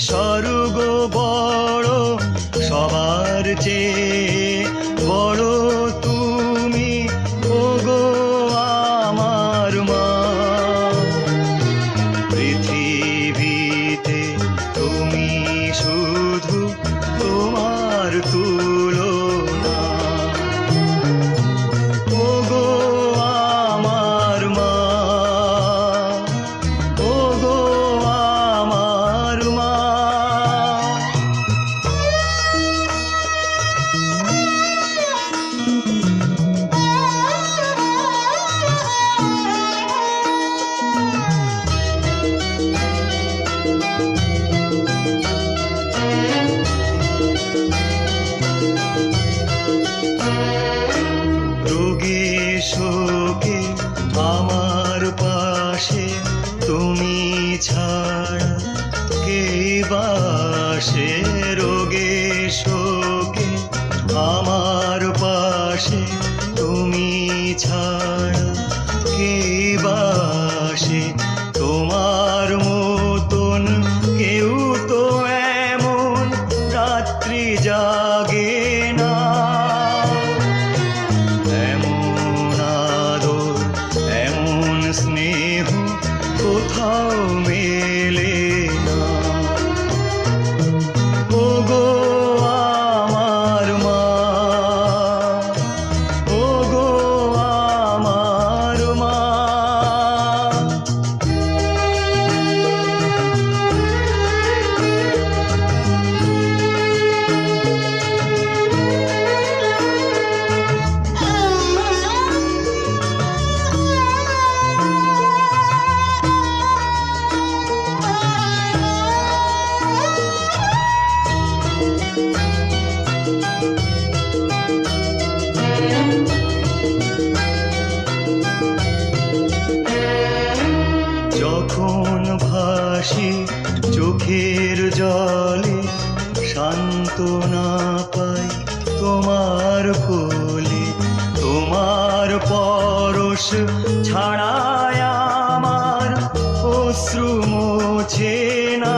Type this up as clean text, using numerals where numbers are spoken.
স্বর্গ বড় সবার চেয়ে বড় তুমি ওগো আমার মা। পৃথিবীতে তুমি শুধু তোমার তুলনা ওগো আমার মা, ওগো আমার মা। রোগে শোকে আমার পাশে তুমি ছাড়া কে বাসে। রোগে শোকে আমার পাশে তুমি ছাড়া কে বাসে। তোমার মতন কেউ তো এমন রাত্রি জাগে না, এমন আদর এমন স্নেহ কোথাও মেলে না। ওগো আমার মা, ওগো আমার মা। যখন ভাসি চোখের জলে সান্ত্বনা পাই তোমার কোলে। তোমার পরশ ছাড়ায় আমার অশ্রু মোছে না।